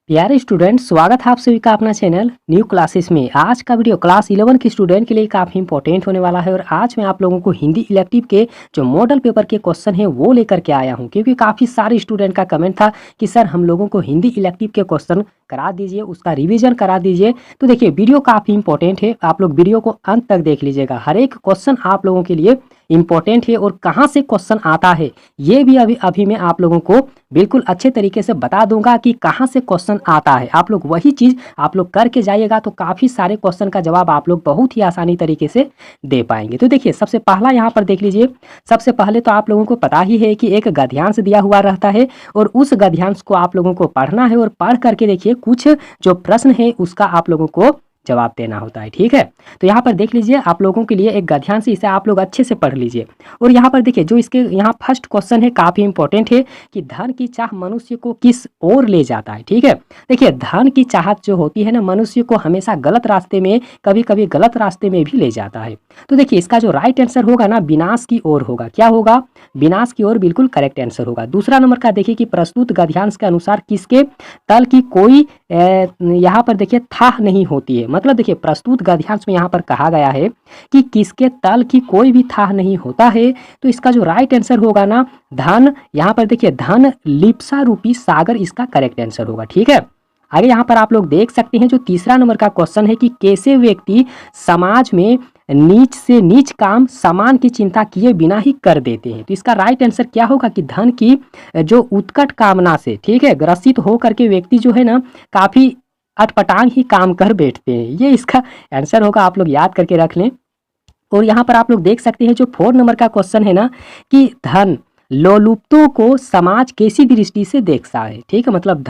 प्यारे स्टूडेंट, स्वागत है आप सभी का अपना चैनल न्यू क्लासेस में। आज का वीडियो क्लास 11 के स्टूडेंट के लिए काफ़ी इंपॉर्टेंट होने वाला है और आज मैं आप लोगों को हिंदी इलेक्टिव के जो मॉडल पेपर के क्वेश्चन है वो लेकर के आया हूं, क्योंकि काफ़ी सारे स्टूडेंट का कमेंट था कि सर हम लोगों को हिंदी इलेक्टिव के क्वेश्चन करा दीजिए, उसका रिविजन करा दीजिए। तो देखिए वीडियो काफ़ी इंपॉर्टेंट है, आप लोग वीडियो को अंत तक देख लीजिएगा। हर एक क्वेश्चन आप लोगों के लिए इंपॉर्टेंट है और कहाँ से क्वेश्चन आता है ये भी अभी मैं आप लोगों को बिल्कुल अच्छे तरीके से बता दूंगा कि कहाँ से क्वेश्चन आता है। आप लोग वही चीज़ आप लोग करके जाइएगा तो काफ़ी सारे क्वेश्चन का जवाब आप लोग बहुत ही आसानी तरीके से दे पाएंगे। तो देखिए सबसे पहला यहाँ पर देख लीजिए। सबसे पहले तो आप लोगों को पता ही है कि एक गद्यांश दिया हुआ रहता है और उस गद्यांश को आप लोगों को पढ़ना है और पढ़ करके देखिए कुछ जो प्रश्न है उसका आप लोगों को जवाब देना होता है। ठीक है, तो यहाँ पर देख लीजिए आप लोगों के लिए एक गद्यांश, इसे आप लोग अच्छे से पढ़ लीजिए। और यहाँ पर देखिए जो इसके यहाँ फर्स्ट क्वेश्चन है काफ़ी इंपॉर्टेंट है कि धन की चाह मनुष्य को किस ओर ले जाता है। ठीक है, देखिए धन की चाहत जो होती है ना मनुष्य को हमेशा गलत रास्ते में, कभी कभी गलत रास्ते में भी ले जाता है। तो देखिए इसका जो राइट आंसर होगा ना विनाश की ओर होगा। क्या होगा? विनाश की ओर, बिल्कुल करेक्ट आंसर होगा। दूसरा नंबर का देखिए कि प्रस्तुत गद्यांश के अनुसार किसके तल की कोई यहाँ पर देखिए थाह नहीं होती है। मतलब देखिए प्रस्तुत गद्यांश में यहाँ पर कहा गया है कि किसके तल की कोई भी थाह नहीं होता है। तो इसका जो राइट आंसर होगा ना धन, यहाँ पर देखिए धन लिप्सा रूपी सागर इसका करेक्ट आंसर होगा। ठीक है, आगे यहाँ पर आप लोग देख सकते हैं जो तीसरा नंबर का क्वेश्चन है कि कैसे व्यक्ति समाज में नीच से नीच काम समान की चिंता किए बिना ही कर देते हैं। तो इसका राइट आंसर क्या होगा कि धन की जो उत्कट कामना से, ठीक है, ग्रसित हो करके व्यक्ति जो है ना काफी अटपटांग ही काम कर बैठते हैं। ये इसका आंसर होगा, आप लोग याद करके रख लें। और यहाँ पर आप लोग देख सकते हैं जो 4 नंबर का क्वेश्चन है ना कि धन लोलुप्तों को समाज कैसी दृष्टि से देखता है। ठीक है, मतलब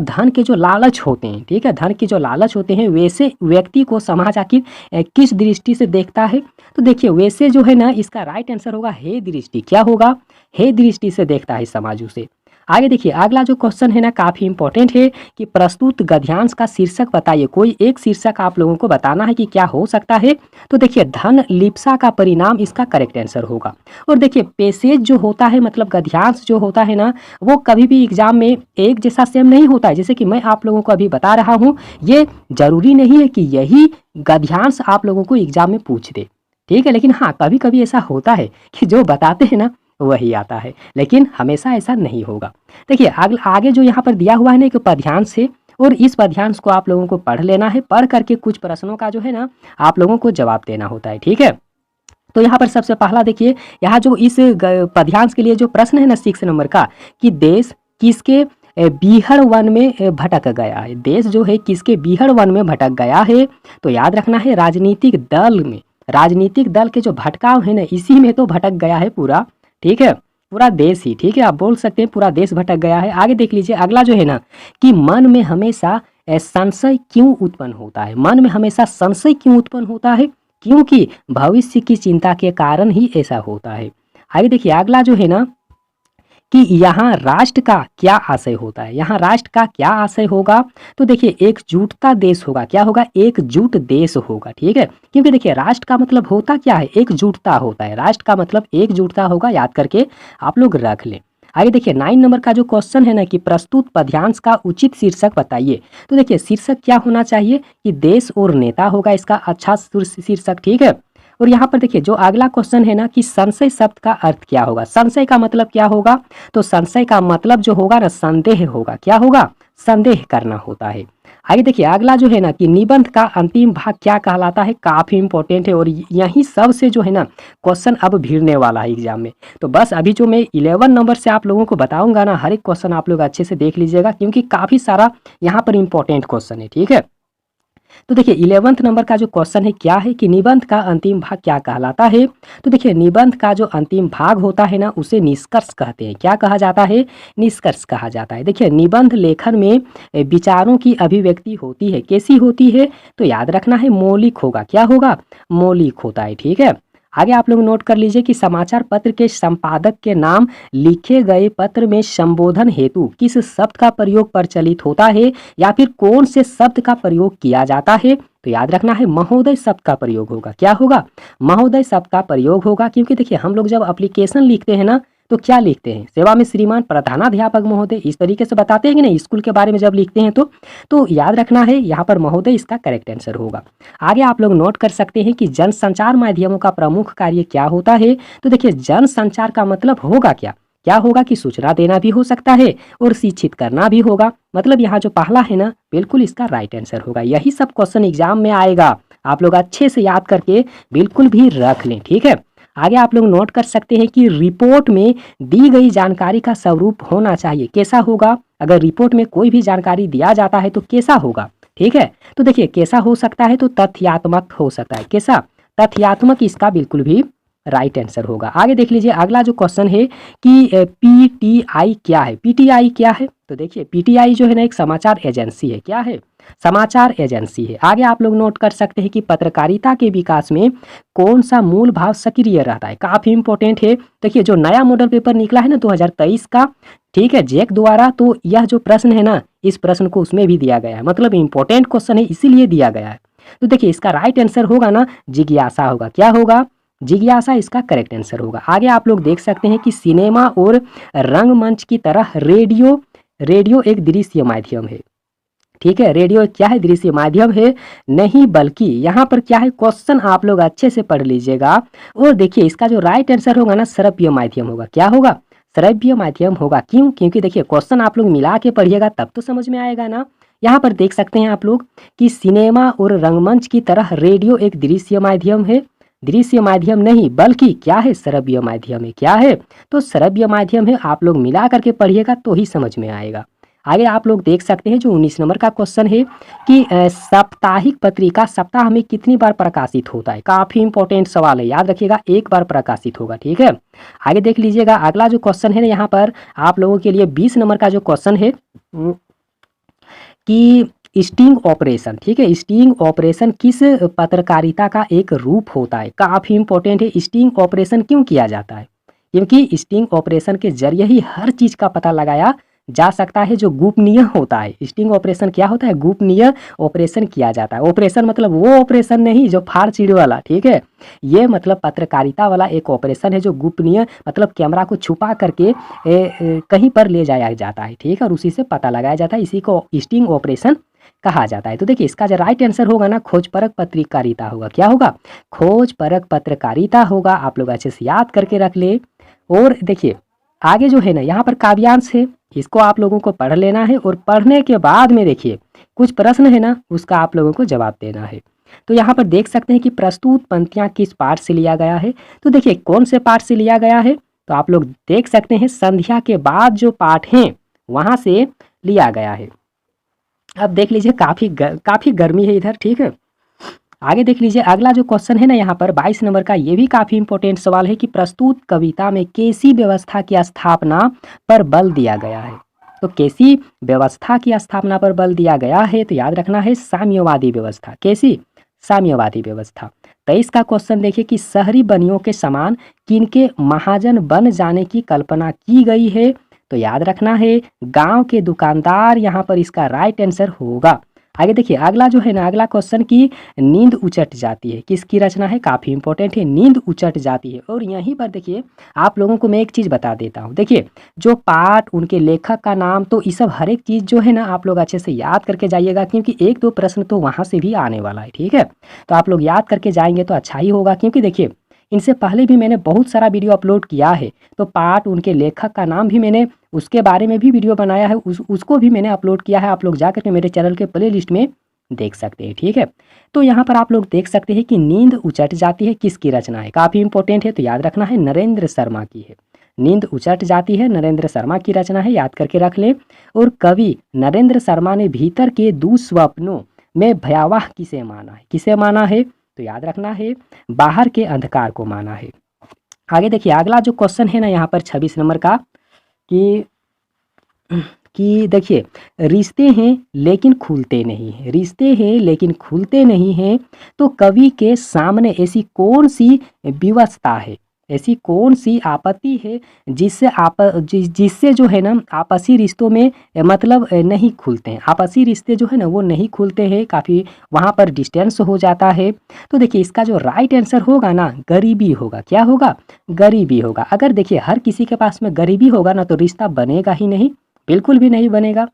धन के जो लालच होते हैं, ठीक है, धन के जो लालच होते हैं वैसे व्यक्ति को समाज आखिर किस दृष्टि से देखता है। तो देखिए वैसे जो है ना इसका राइट आंसर होगा हे दृष्टि। क्या होगा? हे दृष्टि से देखता है समाज उसे। आगे देखिए अगला जो क्वेश्चन है ना काफ़ी इंपॉर्टेंट है कि प्रस्तुत गद्यांश का शीर्षक बताइए। कोई एक शीर्षक आप लोगों को बताना है कि क्या हो सकता है। तो देखिए धन लिप्सा का परिणाम इसका करेक्ट आंसर होगा। और देखिए पैसेज जो होता है, मतलब गद्यांश जो होता है ना वो कभी भी एग्जाम में एक जैसा सेम नहीं होता है। जैसे कि मैं आप लोगों को अभी बता रहा हूँ, ये जरूरी नहीं है कि यही गद्यांश आप लोगों को एग्जाम में पूछ दे। ठीक है, लेकिन हाँ कभी कभी ऐसा होता है कि जो बताते हैं ना वही आता है, लेकिन हमेशा ऐसा नहीं होगा। देखिए आगे जो यहाँ पर दिया हुआ है ना एक पद्यांश है और इस पद्यांश को आप लोगों को पढ़ लेना है। पढ़ करके कुछ प्रश्नों का जो है ना आप लोगों को जवाब देना होता है। ठीक है, तो यहाँ पर सबसे पहला देखिए यहाँ जो इस पद्यांश के लिए जो प्रश्न है ना 6 नंबर का कि देश किसके बीहड़ वन में भटक गया है। देश जो है किसके बीहड़ वन में भटक गया है। तो याद रखना है राजनीतिक दल में, राजनीतिक दल के जो भटकाव है ना इसी में तो भटक गया है पूरा। ठीक है, पूरा देश ही, ठीक है, आप बोल सकते हैं पूरा देश भटक गया है। आगे देख लीजिए अगला जो है ना कि मन में हमेशा संशय क्यों उत्पन्न होता है। मन में हमेशा संशय क्यों उत्पन्न होता है? क्योंकि भविष्य की चिंता के कारण ही ऐसा होता है। आगे देखिए अगला जो है ना कि यहाँ राष्ट्र का क्या आशय होता है। यहाँ राष्ट्र का क्या आशय होगा? तो देखिए एकजुटता देश होगा। क्या होगा? एकजुट देश होगा। ठीक है, क्योंकि देखिए राष्ट्र का मतलब होता क्या है? एकजुटता होता है। राष्ट्र का मतलब एकजुटता होगा, याद करके आप लोग रख लें। आगे देखिए 9 नंबर का जो क्वेश्चन है ना कि प्रस्तुत पद्यांश का उचित शीर्षक बताइए। तो देखिए शीर्षक क्या होना चाहिए कि देश और नेता होगा इसका अच्छा शीर्षक। ठीक है, और यहाँ पर देखिए जो अगला क्वेश्चन है ना कि संशय शब्द का अर्थ क्या होगा। संशय का मतलब क्या होगा? तो संशय का मतलब जो होगा ना संदेह होगा। क्या होगा? संदेह करना होता है। आगे देखिए अगला जो है ना कि निबंध का अंतिम भाग क्या कहलाता है। काफी इंपॉर्टेंट है और यही सबसे जो है ना क्वेश्चन अब भिड़ने वाला है एग्जाम में। तो बस अभी जो मैं 11 नंबर से आप लोगों को बताऊंगा ना हर एक क्वेश्चन आप लोग अच्छे से देख लीजिएगा, क्योंकि काफी सारा यहाँ पर इंपॉर्टेंट क्वेश्चन है। ठीक है, तो देखिए 11th नंबर का जो क्वेश्चन है क्या है कि निबंध का अंतिम भाग क्या कहलाता है। तो देखिए निबंध का जो अंतिम भाग होता है ना उसे निष्कर्ष कहते हैं। क्या कहा जाता है? निष्कर्ष कहा जाता है। देखिए निबंध लेखन में विचारों की अभिव्यक्ति होती है। कैसी होती है? तो याद रखना है मौलिक होगा। क्या होगा? मौलिक होता है। ठीक है, आगे आप लोग नोट कर लीजिए कि समाचार पत्र के संपादक के नाम लिखे गए पत्र में संबोधन हेतु किस शब्द का प्रयोग प्रचलित होता है या फिर कौन से शब्द का प्रयोग किया जाता है। तो याद रखना है महोदय शब्द का प्रयोग होगा। क्या होगा? महोदय शब्द का प्रयोग होगा, क्योंकि देखिए हम लोग जब एप्लीकेशन लिखते हैं ना तो क्या लिखते हैं, सेवा में श्रीमान प्रधानाध्यापक महोदय, इस तरीके से बताते हैं कि नहीं स्कूल के बारे में जब लिखते हैं तो याद रखना है यहाँ पर महोदय इसका करेक्ट आंसर होगा। आगे आप लोग नोट कर सकते हैं कि जन संचार माध्यमों का प्रमुख कार्य क्या होता है। तो देखिए जन संचार का मतलब होगा क्या, क्या होगा कि सूचना देना भी हो सकता है और शिक्षित करना भी होगा। मतलब यहाँ जो पहला है ना बिल्कुल इसका राइट आंसर होगा। यही सब क्वेश्चन एग्जाम में आएगा, आप लोग अच्छे से याद करके बिल्कुल भी रख लें, ठीक है। आगे आप लोग नोट कर सकते हैं कि रिपोर्ट में दी गई जानकारी का स्वरूप होना चाहिए, कैसा होगा। अगर रिपोर्ट में कोई भी जानकारी दिया जाता है तो कैसा होगा, ठीक है। तो देखिए कैसा हो सकता है, तो तथ्यात्मक हो सकता है, कैसा, तथ्यात्मक इसका बिल्कुल भी राइट आंसर होगा। आगे देख लीजिए अगला जो क्वेश्चन है कि पीटीआई क्या है। पीटीआई क्या है, तो देखिए पीटीआई जो है ना एक समाचार एजेंसी है, क्या है, समाचार एजेंसी है। आगे आप लोग नोट कर सकते हैं कि पत्रकारिता के विकास में कौन सा मूल भाव सक्रिय रहता है, काफी इंपॉर्टेंट है। देखिए जो नया मॉडल पेपर निकला है ना 2023 का, ठीक है, जैक द्वारा, तो यह जो प्रश्न है ना इस प्रश्न को उसमें भी दिया गया है, मतलब इंपॉर्टेंट क्वेश्चन है इसीलिए दिया गया है। तो देखिए इसका राइट आंसर होगा ना जिज्ञासा होगा, क्या होगा, जिज्ञासा इसका करेक्ट आंसर होगा। आगे आप लोग देख सकते हैं कि सिनेमा और रंगमंच की तरह रेडियो एक दृश्य माध्यम है, ठीक है। रेडियो एक क्या है, दृश्य माध्यम है नहीं, बल्कि यहाँ पर क्या है, क्वेश्चन आप लोग अच्छे से पढ़ लीजिएगा और देखिए इसका जो राइट आंसर होगा ना श्रव्य माध्यम होगा, क्या होगा, श्रव्य माध्यम होगा। क्यों, क्योंकि देखिए क्वेश्चन आप लोग मिला के पढ़िएगा तब तो समझ में आएगा ना। यहाँ पर देख सकते हैं आप लोग कि सिनेमा और रंगमंच की तरह रेडियो एक दृश्य माध्यम है, दृश्य माध्यम नहीं बल्कि क्या है, श्रव्य माध्यम है, क्या है, तो श्रव्य माध्यम है। आप लोग मिला करके पढ़िएगा तो ही समझ में आएगा। आगे आप लोग देख सकते हैं जो 19 नंबर का क्वेश्चन है कि साप्ताहिक पत्रिका सप्ताह में कितनी बार प्रकाशित होता है, काफी इंपॉर्टेंट सवाल है, याद रखिएगा एक बार प्रकाशित होगा, ठीक है। आगे देख लीजिएगा अगला जो क्वेश्चन है ना यहाँ पर आप लोगों के लिए 20 नंबर का जो क्वेश्चन है कि स्टिंग ऑपरेशन, ठीक है, स्टिंग ऑपरेशन किस पत्रकारिता का एक रूप होता है, काफी इंपॉर्टेंट है। स्टिंग ऑपरेशन क्यों किया जाता है, क्योंकि स्टिंग ऑपरेशन के जरिए ही हर चीज का पता लगाया जा सकता है जो गोपनीय होता है। स्टिंग ऑपरेशन क्या होता है, गोपनीय ऑपरेशन किया जाता है। ऑपरेशन मतलब वो ऑपरेशन नहीं जो फाड़ चीड़ वाला, ठीक है, ये मतलब पत्रकारिता वाला एक ऑपरेशन है जो गोपनीय मतलब कैमरा को छुपा करके कहीं पर ले जाया जाता है, ठीक है, और उसी से पता लगाया जाता है, इसी को स्टिंग ऑपरेशन कहा जाता है। तो देखिए इसका जो राइट आंसर होगा ना खोजपरक पत्रकारिता होगा, क्या होगा, खोजपरक पत्रकारिता होगा। आप लोग अच्छे से याद करके रख ले। और देखिए आगे जो है ना यहाँ पर काव्यांश है, इसको आप लोगों को पढ़ लेना है और पढ़ने के बाद में देखिए कुछ प्रश्न है ना उसका आप लोगों को जवाब देना है। तो यहाँ पर देख सकते हैं कि प्रस्तुत पंक्तियाँ किस पाठ से लिया गया है। तो देखिए कौन से पाठ से लिया गया है, तो आप लोग देख सकते हैं संध्या के बाद जो पाठ हैं वहाँ से लिया गया है। अब देख लीजिए काफ़ी गर्मी है इधर, ठीक है। आगे देख लीजिए अगला जो क्वेश्चन है ना यहाँ पर 22 नंबर का, ये भी काफ़ी इंपॉर्टेंट सवाल है कि प्रस्तुत कविता में कैसी व्यवस्था की स्थापना पर बल दिया गया है। तो कैसी व्यवस्था की स्थापना पर बल दिया गया है, तो याद रखना है साम्यवादी व्यवस्था। कैसी, साम्यवादी व्यवस्था। 23 का क्वेश्चन देखिए कि शहरी बनियों के समान किनके महाजन बन जाने की कल्पना की गई है, तो याद रखना है गांव के दुकानदार, यहाँ पर इसका राइट आंसर होगा। आगे देखिए अगला जो है ना अगला क्वेश्चन की नींद उचट जाती है किसकी रचना है, काफ़ी इंपॉर्टेंट है, नींद उचट जाती है। और यहीं पर देखिए आप लोगों को मैं एक चीज़ बता देता हूँ, देखिए जो पाठ उनके लेखक का नाम, तो ये सब हर एक चीज़ जो है ना आप लोग अच्छे से याद करके जाइएगा क्योंकि एक दो प्रश्न तो वहाँ से भी आने वाला है, ठीक है। तो आप लोग याद करके जाएंगे तो अच्छा ही होगा, क्योंकि देखिए इनसे पहले भी मैंने बहुत सारा वीडियो अपलोड किया है, तो पाठ उनके लेखक का नाम भी मैंने उसके बारे में भी वीडियो बनाया है, उसको भी मैंने अपलोड किया है, आप लोग जा करके मेरे चैनल के प्ले लिस्ट में देख सकते हैं, ठीक है। तो यहाँ पर आप लोग देख सकते हैं कि नींद उचट जाती है किसकी रचना है, काफ़ी इंपॉर्टेंट है, तो याद रखना है नरेंद्र शर्मा की है। नींद उचट जाती है नरेंद्र शर्मा की रचना है, याद करके रख ले। और कवि नरेंद्र शर्मा ने भीतर के दुस्वप्नों में भयावह किसे माना है, किसे माना है, तो याद रखना है बाहर के अंधकार को माना है। आगे देखिए अगला जो क्वेश्चन है ना यहाँ पर 26 नंबर का कि देखिए रिश्ते हैं लेकिन खुलते नहीं हैं, रिश्ते हैं लेकिन खुलते नहीं हैं, तो कवि के सामने ऐसी कौन सी विवशता है, ऐसी कौन सी आपत्ति है जिससे जो है ना आपसी रिश्तों में मतलब नहीं खुलते हैं, आपसी रिश्ते जो है ना वो नहीं खुलते हैं, काफ़ी वहाँ पर डिस्टेंस हो जाता है। तो देखिए इसका जो राइट आंसर होगा ना गरीबी होगा। क्या होगा? गरीबी होगा। अगर देखिए हर किसी के पास में गरीबी होगा ना तो रिश्ता बनेगा ही नहीं, बिल्कुल भी नहीं बनेगा।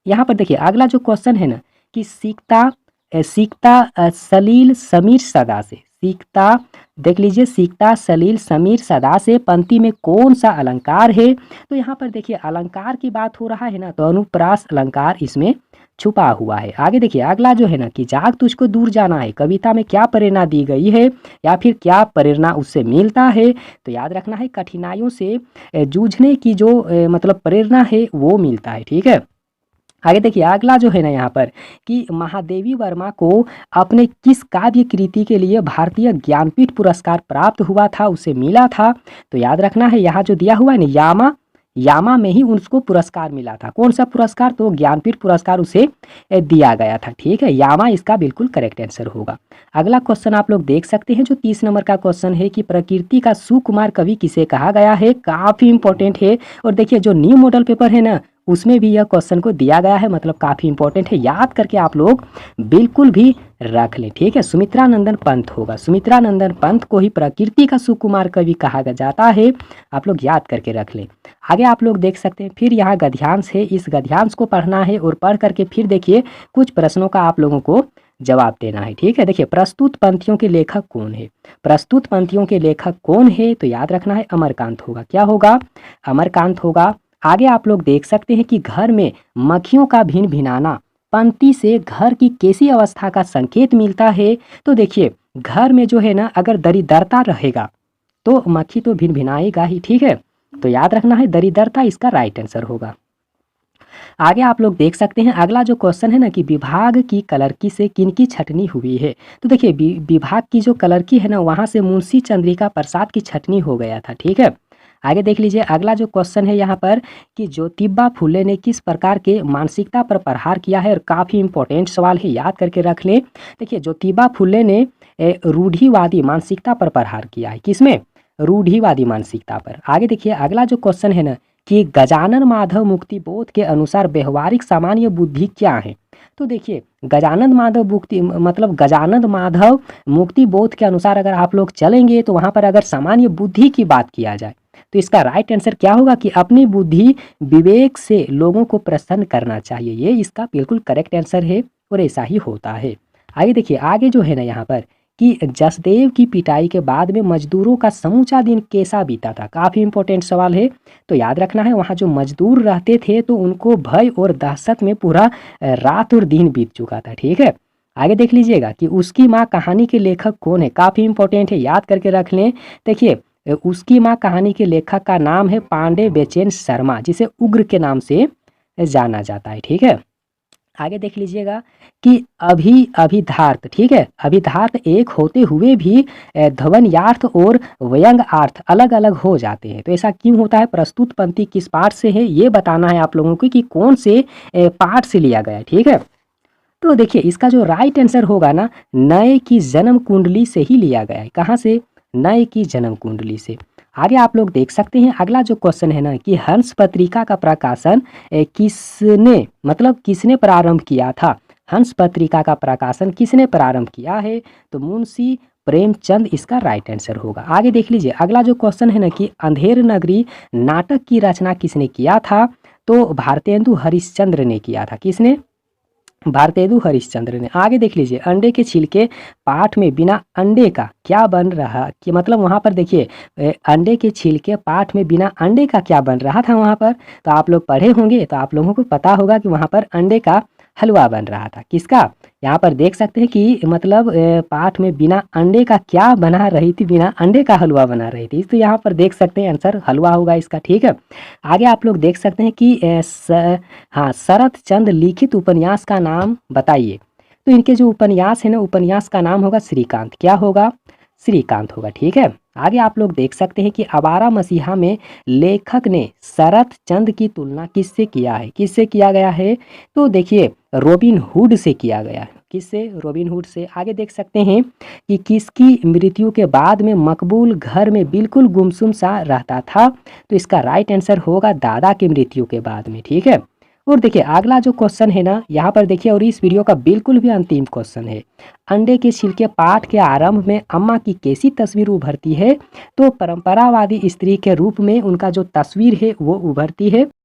यहाँ पर देखिए अगला जो क्वेश्चन है ना कि सीखता सलील समीर सदा से, सीखता देख लीजिए सीखता सलील समीर सदा से पंक्ति में कौन सा अलंकार है? तो यहाँ पर देखिए अलंकार की बात हो रहा है ना तो अनुप्रास अलंकार इसमें छुपा हुआ है। आगे देखिए अगला जो है ना कि जाग तुझको दूर जाना है, कविता में क्या प्रेरणा दी गई है या फिर क्या प्रेरणा उससे मिलता है? तो याद रखना है कठिनाइयों से जूझने की जो मतलब प्रेरणा है वो मिलता है। ठीक है, आगे देखिए अगला जो है ना यहाँ पर कि महादेवी वर्मा को अपने किस काव्य कृति के लिए भारतीय ज्ञानपीठ पुरस्कार प्राप्त हुआ था, उसे मिला था? तो याद रखना है यहाँ जो दिया हुआ है ना यामा में ही उसको पुरस्कार मिला था। कौन सा पुरस्कार? तो ज्ञानपीठ पुरस्कार उसे दिया गया था। ठीक है, यामा इसका बिल्कुल करेक्ट आंसर होगा। अगला क्वेश्चन आप लोग देख सकते हैं जो 30 नंबर का क्वेश्चन है कि प्रकृति का सुकुमार कवि किसे कहा गया है? काफी इंपॉर्टेंट है। और देखिए जो न्यू मॉडल पेपर है ना उसमें भी यह क्वेश्चन को दिया गया है, मतलब काफ़ी इंपॉर्टेंट है, याद करके आप लोग बिल्कुल भी रख लें। ठीक है, सुमित्रा नंदन पंत होगा। सुमित्रा नंदन पंत को ही प्रकृति का सुकुमार कवि कहा जाता है, आप लोग याद करके रख लें। आगे आप लोग देख सकते हैं फिर यहाँ गद्यांश है, इस गद्यांश को पढ़ना है और पढ़ करके फिर देखिए कुछ प्रश्नों का आप लोगों को जवाब देना है। ठीक है, देखिए प्रस्तुत पंक्तियों के लेखक कौन है? प्रस्तुत पंक्तियों के लेखक कौन है? तो याद रखना है अमरकांत होगा। क्या होगा? अमरकांत होगा। आगे आप लोग देख सकते हैं कि घर में मक्खियों का भिन भिनाना पंक्ति से घर की कैसी अवस्था का संकेत मिलता है? तो देखिए घर में जो है ना अगर दरिद्रता रहेगा तो मक्खी तो भिन भिनाएगा ही। ठीक है, तो याद रखना है दरिद्रता इसका राइट आंसर होगा। आगे आप लोग देख सकते हैं अगला जो क्वेश्चन है ना कि विभाग की कलरकी से किनकी छटनी हुई है? तो देखिए विभाग की जो कलरकी है ना वहाँ से मुंशी चंद्रिका प्रसाद की छटनी हो गया था। ठीक है, आगे देख लीजिए अगला जो क्वेश्चन है यहाँ पर कि ज्योतिबा फुले ने किस प्रकार के मानसिकता पर प्रहार किया है? और काफ़ी इंपॉर्टेंट सवाल है, याद करके रख लें। देखिए ज्योतिबा फुले ने रूढ़िवादी मानसिकता पर प्रहार किया है। किसमें? रूढ़िवादी मानसिकता पर। आगे देखिए अगला जो क्वेश्चन है ना कि गजानन माधव मुक्ति बोध के अनुसार व्यवहारिक सामान्य बुद्धि क्या है? तो देखिए गजानन माधव गजानन माधव मुक्ति बोध के अनुसार अगर आप लोग चलेंगे तो वहाँ पर अगर सामान्य बुद्धि की बात किया जाए तो इसका राइट आंसर क्या होगा कि अपनी बुद्धि विवेक से लोगों को प्रसन्न करना चाहिए। ये इसका बिल्कुल करेक्ट आंसर है और ऐसा ही होता है। आगे देखिए आगे जो है ना यहाँ पर कि जसदेव की पिटाई के बाद में मजदूरों का समूचा दिन कैसा बीता था? काफ़ी इंपॉर्टेंट सवाल है, तो याद रखना है वहाँ जो मजदूर रहते थे तो उनको भय और दहशत में पूरा रात और दिन बीत चुका था। ठीक है, आगे देख लीजिएगा कि उसकी माँ कहानी के लेखक कौन है? काफ़ी इंपॉर्टेंट है, याद करके रख लें। देखिए उसकी माँ कहानी के लेखक का नाम है पांडे बेचैन शर्मा, जिसे उग्र के नाम से जाना जाता है। ठीक है, आगे देख लीजिएगा कि अभिधार्थ, ठीक है, अभिधार्थ एक होते हुए भी ध्वन्यार्थ और व्यंग्यार्थ अलग अलग हो जाते हैं। तो ऐसा क्यों होता है? प्रस्तुत पंक्ति किस पाठ से है ये बताना है आप लोगों को कि कौन से पाठ से लिया गया है। ठीक है, तो देखिए इसका जो राइट आंसर होगा ना नए की जन्म कुंडली से ही लिया गया है। कहाँ से? नए की जन्म कुंडली से। आगे आप लोग देख सकते हैं अगला जो क्वेश्चन है ना कि हंस पत्रिका का प्रकाशन किसने प्रारंभ किया था? हंस पत्रिका का प्रकाशन किसने प्रारंभ किया है? तो मुंशी प्रेमचंद इसका राइट आंसर होगा। आगे देख लीजिए अगला जो क्वेश्चन है ना कि अंधेर नगरी नाटक की रचना किसने किया था? तो भारतेंदु हरिश्चंद्र ने किया था। किसने? भारतेंदु हरिश्चंद्र ने। आगे देख लीजिए अंडे के छिलके पाठ में बिना अंडे का क्या बन रहा कि मतलब वहाँ पर देखिए अंडे के छिलके पाठ में बिना अंडे का क्या बन रहा था वहाँ पर? तो आप लोग पढ़े होंगे तो आप लोगों को पता होगा कि वहाँ पर अंडे का हलवा बन रहा था। किसका? यहाँ पर देख सकते हैं कि मतलब पाठ में बिना अंडे का क्या बना रही थी? बिना अंडे का हलवा बना रही थी। तो यहाँ पर देख सकते हैं आंसर हलवा होगा इसका। ठीक है, आगे आप लोग देख सकते हैं कि शरत चंद लिखित उपन्यास का नाम बताइए। तो इनके जो उपन्यास है ना उपन्यास का नाम होगा श्रीकांत। क्या होगा? श्रीकांत होगा। ठीक है, आगे आप लोग देख सकते हैं कि आवारा मसीहा में लेखक ने शरत चंद की तुलना किससे किया है? किससे किया गया है? तो देखिए रॉबिन हुड से किया गया है। किससे? रॉबिन हुड से। आगे देख सकते हैं कि किसकी मृत्यु के बाद में मकबूल घर में बिल्कुल गुमसुम सा रहता था। तो इसका राइट आंसर होगा दादा की मृत्यु के बाद में, ठीक है। और देखिए अगला जो क्वेश्चन है ना, यहाँ पर देखिए, और इस वीडियो का बिल्कुल भी अंतिम क्वेश्चन है। अंडे के छिलके पाठ के आरंभ में अम्मा की कैसी तस्वीर उभरती है? तो परंपरावादी स्त्री के रूप में उनका जो तस्वीर है वो उभरती है।